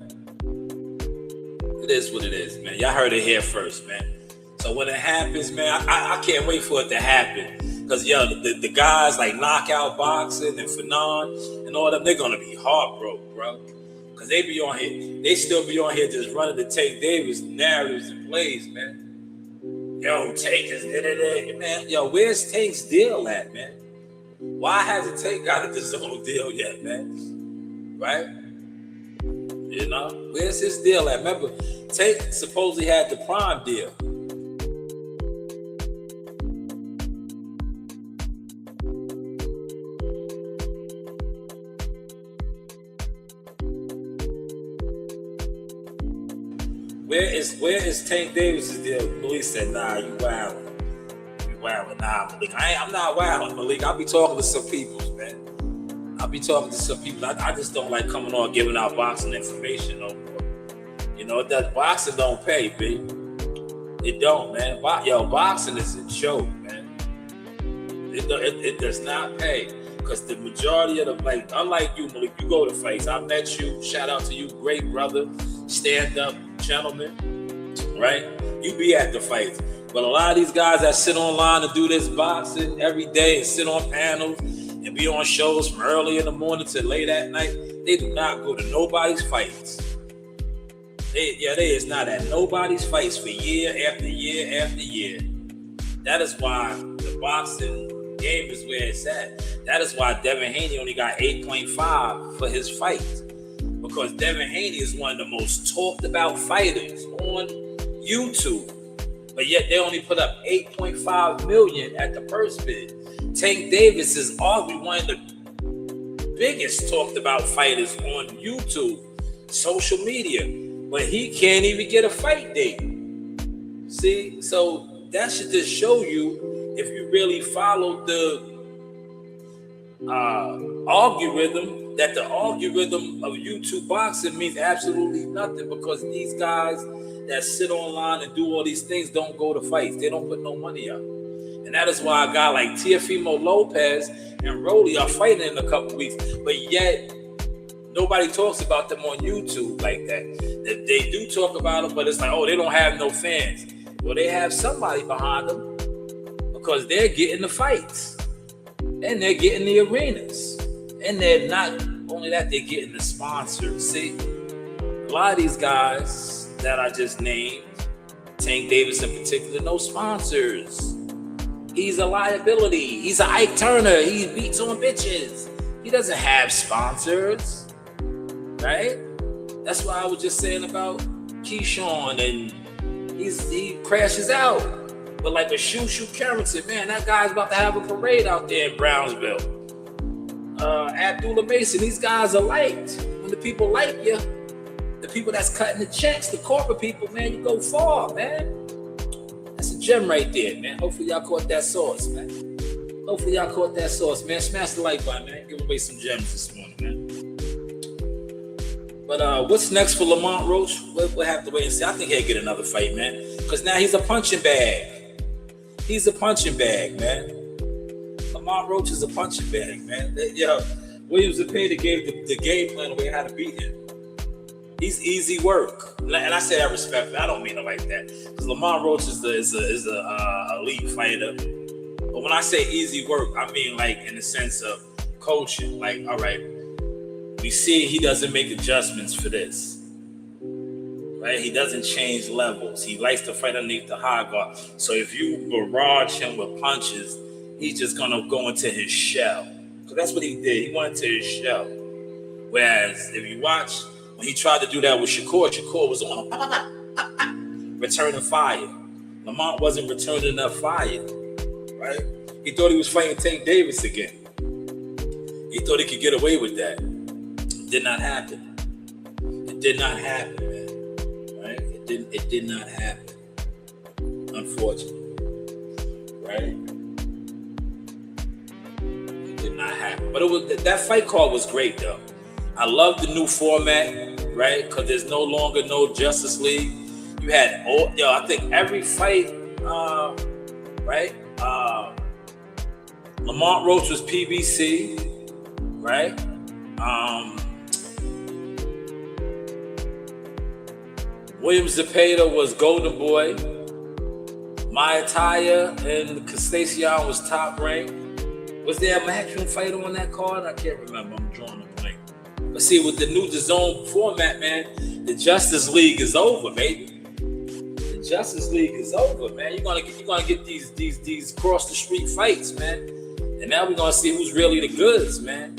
It is what it is, man. Y'all heard it here first, man. So when it happens, man, I can't wait for it to happen. Because, yo, the guys like Knockout Boxing and Fanon and all them, they're going to be heartbroken, bro. Because they still be on here just running the Tank Davis narratives and plays, man. Yo, Tank is man. Yo, where's Tank's deal at, man? Why hasn't Tank got a DAZN deal yet, man? Right? You know, where's his deal at? Remember, Tank supposedly had the Prime deal. Where is Tank Davis' deal? Malik said, nah, you wildin'. You wildin'. Nah, Malik. I'm not wildin', Malik. I'll be talking to some people, man. I just don't like coming on giving out boxing information no more. You know, that boxing don't pay, B. It don't, man. Boxing is a joke, man. It does not pay. Because the majority of unlike you, Malik, you go to fights. I met you. Shout out to you, great brother, stand-up gentleman, right? You be at the fights. But a lot of these guys that sit online and do this boxing every day and sit on panels and be on shows from early in the morning to late at night. They do not go to nobody's fights. They is not at nobody's fights for year after year after year. That is why the boxing game is where it's at. That is why Devin Haney only got 8.5 for his fight. Because Devin Haney is one of the most talked about fighters on YouTube. But yet they only put up 8.5 million at the purse bid. Tank Davis is arguably one of the biggest talked about fighters on YouTube, social media. But he can't even get a fight date. See? So that should just show you, if you really follow the algorithm, that the algorithm of YouTube boxing means absolutely nothing, because these guys that sit online and do all these things don't go to fights. They don't put no money up. And that is why a guy like Teofimo Lopez and Rolly are fighting in a couple weeks, but yet nobody talks about them on YouTube like that. They do talk about them, but it's like, oh, they don't have no fans. Well, they have somebody behind them, because they're getting the fights and they're getting the arenas, and they're not only that, they're getting the sponsors. See, a lot of these guys that I just named, Tank Davis in particular, no sponsors. He's a liability. He's an Ike Turner. He beats on bitches. He doesn't have sponsors, right? That's why I was just saying about Keyshawn, and he crashes out. But like a Shoo Carrington, man, that guy's about to have a parade out there in Brownsville. Abdullah Mason, these guys are liked. When the people like you, the people that's cutting the checks, the corporate people, man, you go far, man. That's a gem right there, man. Hopefully y'all caught that sauce, man. Smash the like button, man. Give away some gems this morning, man. But what's next for Lamont Roach? We'll have to wait and see. I think he'll get another fight, man. Because now he's a punching bag. He's a punching bag, man. Lamont Roach is a punching bag, man. Williams Zepeda gave the game plan away how to beat him. He's easy work, and I say that respectfully. I don't mean it like that, because Lamont Roach is a elite fighter. But when I say easy work, I mean like in the sense of coaching. Like, all right, we see he doesn't make adjustments for this. Right? He doesn't change levels. He likes to fight underneath the high guard. So if you barrage him with punches, he's just gonna go into his shell. So that's what he did. He went into his shell. Whereas if you watch, when he tried to do that with Shakur was on returning fire. Lamont wasn't returning enough fire. Right? He thought he was fighting Tank Davis again. He thought he could get away with that. It did not happen. It did not happen, man. Right? It did not happen. Unfortunately. Right? It did not happen. But that fight card was great, though. I love the new format, right? Because there's no longer no Justice League. You had I think every fight, right? Lamont Roach was PBC, right? Williams Zepeda was Golden Boy. Maitaya and Kastacion was Top Rank. Was there a matchroom fighter on that card? I can't remember. I'm drawing a blank. But see, with the new DAZN format, man, the Justice League is over, baby. The Justice League is over, man. You're gonna get these cross the street fights, man. And now we're gonna see who's really the goods, man.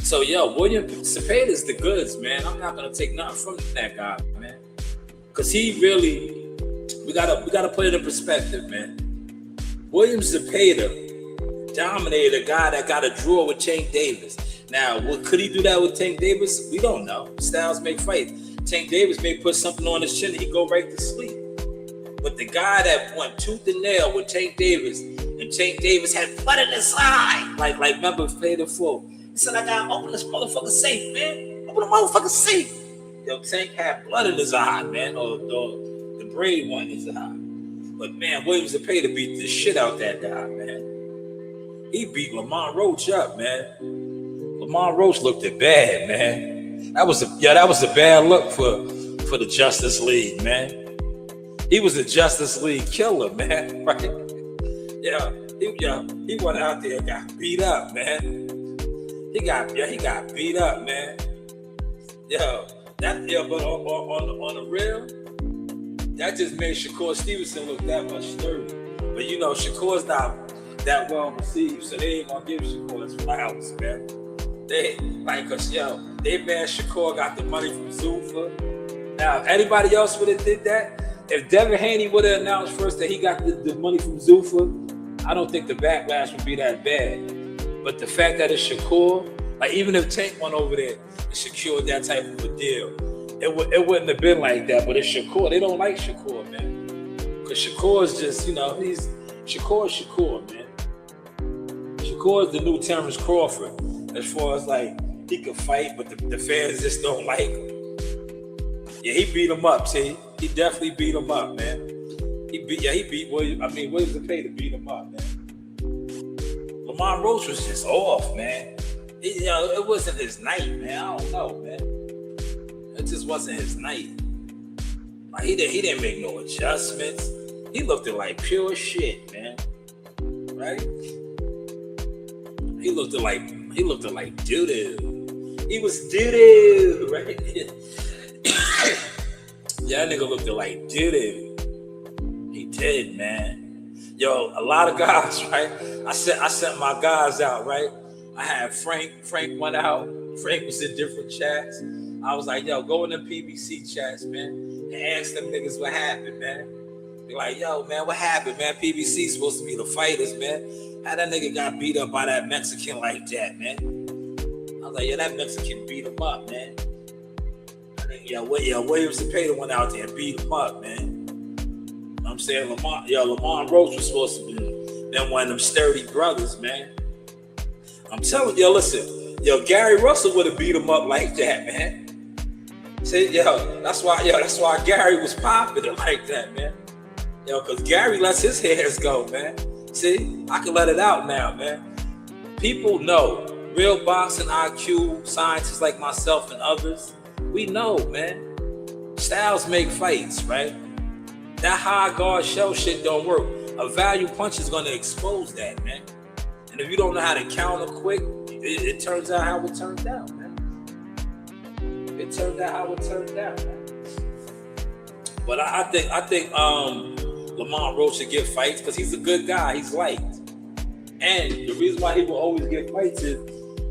So William Zepeda is the goods, man. I'm not gonna take nothing from that guy, man. Cause he really, we gotta put it in perspective, man. William Zepeda dominated a guy that got a draw with Tank Davis. Now, could he do that with Tank Davis? We don't know. Styles make fights. Tank Davis may put something on his chin and he go right to sleep. But the guy that went tooth and nail with Tank Davis, and Tank Davis had blood in his eye, like remember Fatal Four. He said, I gotta open this motherfucking safe, man. Open the motherfucking safe. Tank had blood in his eye, man, or the brain one in his eye. But man, Williams Zepeda beat the shit out that guy, man. He beat Lamont Roach up, man. Lamont Roach looked it bad, man. That was a bad look for the Justice League, man. He was a Justice League killer, man. Right? Yeah. He went out there and got beat up, man. He got beat up, man. But on the real, that just made Shakur Stevenson look that much sturdy. But Shakur's not that well received, so they ain't gonna give Shakur his flowers, man. They mad Shakur got the money from Zuffa. Now, if anybody else would have did that, if Devin Haney would have announced first that he got the money from Zuffa, I don't think the backlash would be that bad. But the fact that it's Shakur, like even if Tank went over there and secured that type of a deal, it wouldn't have been like that. But it's Shakur. They don't like Shakur, man. Because Shakur is just, Shakur, man. Shakur is the new Terrence Crawford. As far as like, he could fight, but the fans just don't like him. Yeah, he beat him up, see? He definitely beat him up, man. He beat Williams. Williams paid to beat him up, man. Lamont Roach was just off, man. It wasn't his night, man. I don't know, man. It just wasn't his night. Like he didn't make no adjustments. He looked like pure shit, man. Right? He looked like doo-doo. He was doo-doo, right? Yeah, that nigga looked like doo-doo. He did, man. Yo, a lot of guys, right? I sent my guys out, right? I had Frank went out. Frank was in different chats. I was like, yo, go in the PBC chats, man, and ask them niggas what happened, man. Be like, yo, man, what happened, man? PBC supposed to be the fighters, man. How that nigga got beat up by that Mexican like that, man? I was like, yeah, that Mexican beat him up, man. Williams Cepeda went out there and beat him up, man. I'm saying Lamont Roach was supposed to be one of them sturdy brothers, man. I'm telling you, listen, Gary Russell would have beat him up like that, man. See, that's why Gary was popular like that, man. Because Gary lets his hairs go, man. See, I can let it out now, man. People know, real boxing IQ scientists like myself and others, we know, man. Styles make fights, right? That high guard shell shit don't work. A value punch is going to expose that, man. And if you don't know how to counter quick, it turns out how it turned out, man. It turned out how it turned out, man. But I think Lamont Roach should get fights because he's a good guy. He's liked. And the reason why he will always get fights is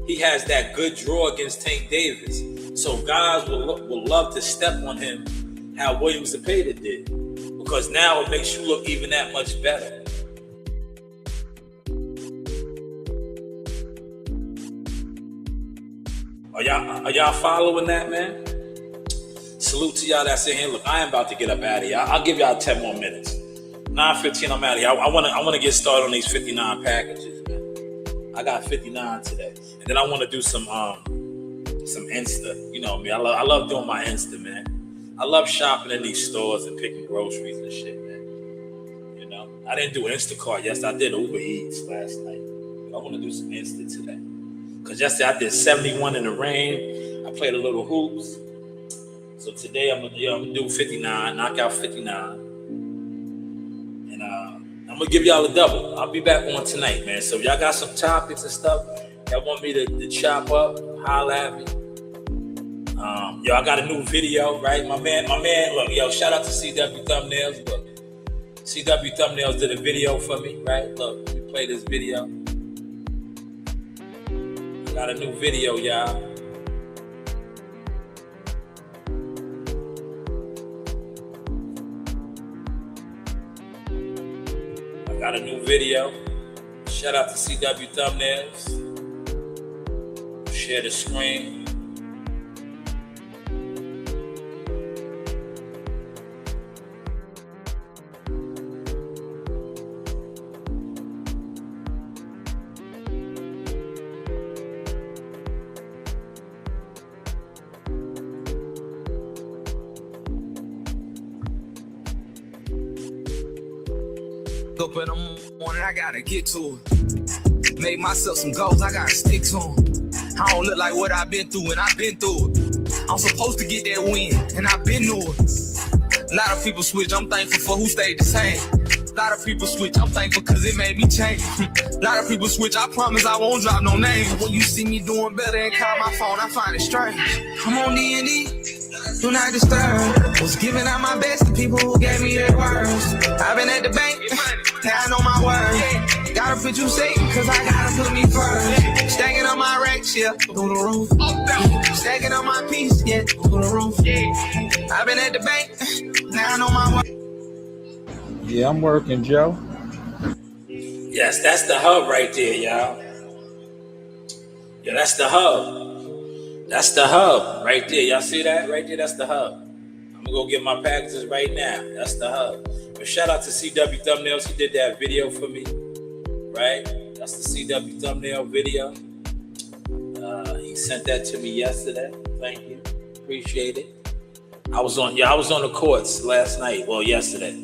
he has that good draw against Tank Davis. So guys will love to step on him how Williams Cepeda did. Because now it makes you look even that much better. Are y'all following that, man? Salute to y'all that's in here. Look, I am about to get up out of here. I'll give y'all 10 more minutes. 9:15, I'm out of here. I want to get started on these 59 packages, man. I got 59 today, and then I want to do some Insta. You know me. I love doing my Insta, man. I love shopping in these stores and picking groceries and shit, man. I didn't do Instacart yesterday. I did Uber Eats last night. I want to do some Insta today. Because yesterday I did 71 in the rain. I played a little hoops. So today I'm gonna do 59, knock out 59. And I'm gonna give y'all a double. I'll be back on tonight, man. So if y'all got some topics and stuff y'all want me to chop up, holla at me. I got a new video, right? My man, look, shout out to CW Thumbnails. Look, CW Thumbnails did a video for me, right? Look, let me play this video. I got a new video, y'all. Got a new video. Shout out to CW Thumbnails. Share the screen. Up in the morning, I gotta get to it. Made myself some goals, I gotta stick to them. I don't look like what I've been through, and I've been through it. I'm supposed to get that win, and I've been through it. A lot of people switch, I'm thankful for who stayed the same. A lot of people switch, I'm thankful cause it made me change. A lot of people switch, I promise I won't drop no names. When you see me doing better and call my phone, I find it strange. I'm on D&D, do not disturb. Was giving out my best to people who gave me their words. I've been at the bank, I know my word. Gotta put you safe, cause I gotta put me first. Stacking on my racks, yeah, through the roof. Stacking on my piece, yeah, through the roof. I've been at the bank, now I know my word. Yeah, I'm working, Joe. Yes, that's the hub right there, y'all. Yeah, that's the hub. That's the hub right there. Y'all see that right there? That's the hub. I'm gonna go get my packages right now. That's the hub. But shout out to CW Thumbnails. He did that video for me, right? That's the CW Thumbnail video. He sent that to me yesterday. Thank you. Appreciate it. I was on the courts last night. Well, yesterday.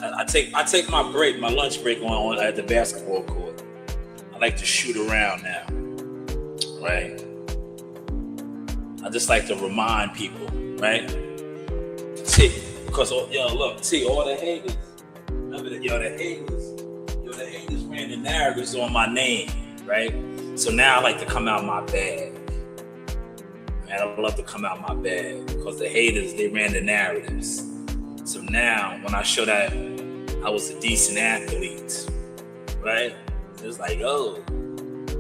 I take my break, my lunch break on at the basketball court. I like to shoot around now, right? I just like to remind people, right? Because look, all the haters. Remember that, the haters ran the narratives on my name, right? So now I like to come out my bag. Man, I love to come out my bag because the haters, they ran the narratives. So now when I show that I was a decent athlete, right? It's like, oh,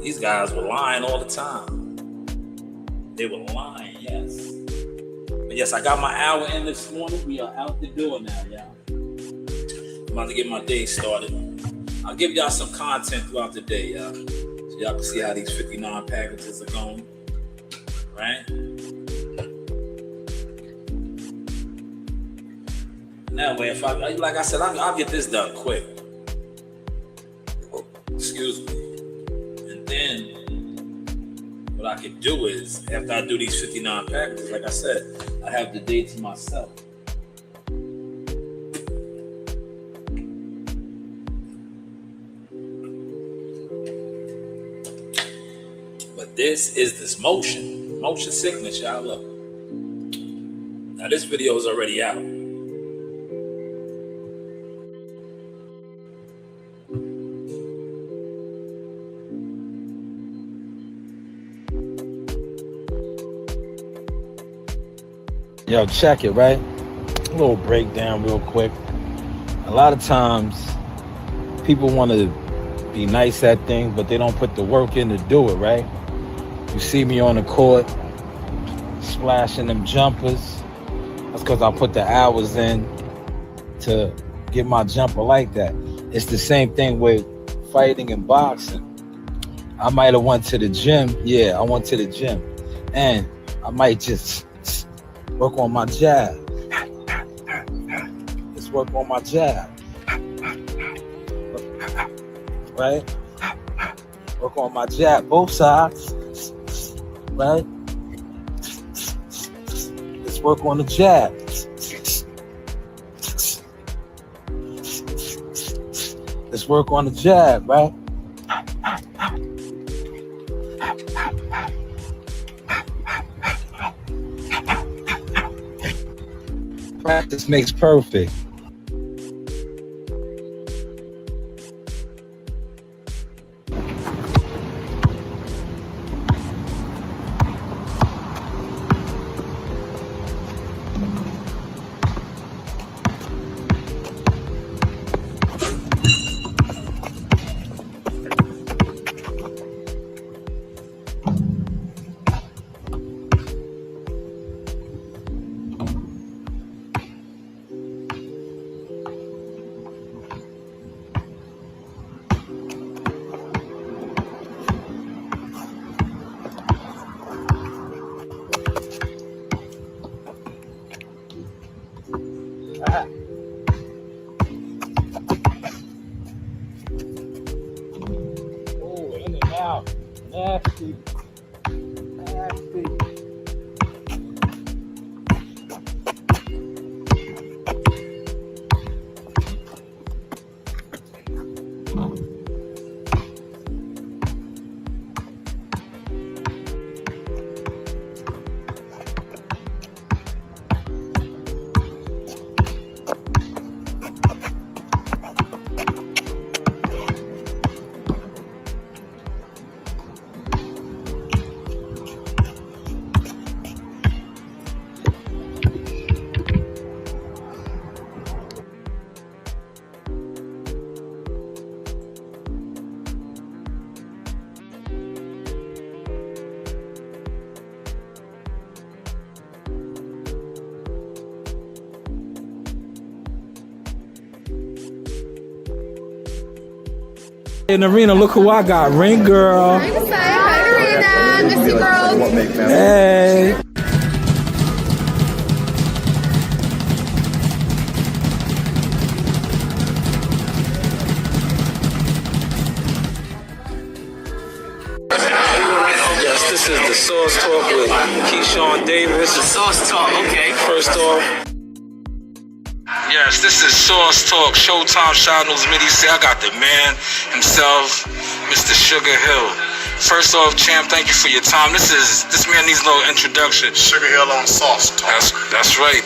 these guys were lying all the time. They were lying, yes. But yes, I got my hour in this morning. We are out the door now, y'all. I'm about to get my day started. I'll give y'all some content throughout the day, y'all. So y'all can see how these 59 packages are going, right? That way, if like I said, I'll get this done quick. Excuse me. And then what I can do is, after I do these 59 packages, like I said, I have the day to myself. But this is this motion sickness, y'all. Look. Now this video is already out. Yo, check it, right? A little breakdown real quick. A lot of times, people want to be nice at things, but they don't put the work in to do it, right? You see me on the court, splashing them jumpers. That's because I put the hours in to get my jumper like that. It's the same thing with fighting and boxing. I might have went to the gym. Yeah, I went to the gym. And I might just work on my jab. Let's work on my jab. Right? Work on my jab. Both sides. Right? Let's work on the jab. Let's work on the jab, right? Practice makes perfect. Oh, in and out. Nasty. Nasty. In the arena, look who I got. Ring girl. Hi, Desai. Hi, Arena. Miss you, girls. Hey. Yes, this is the Sauce Talk with Keyshawn Davis. The Sauce Talk, okay. First off. Yes, this is Sauce Talk. Showtime Shanewz Midi say I got the man himself, Mr. Sugar Hill. First off, champ, thank you for your time. This man needs no introduction. Sugar Hill on Sauce Talk. That's right.